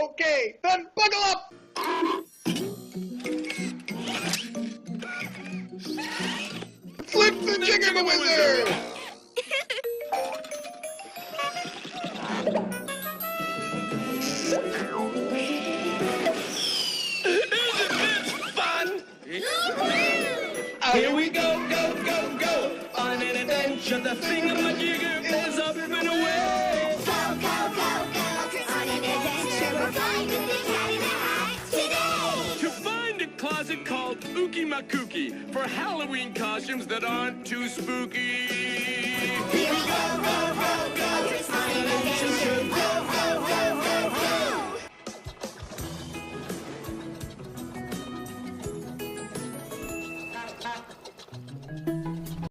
Okay, then buckle up! Flip the Jigger Wizard! Here we go, go, go, go! On an adventure, the thingamajigger is up and away! Go, go, go, go! On an adventure, we're flying with the Cat in the Hat today! To find a closet called Ookie Makookie for Halloween costumes that aren't too spooky!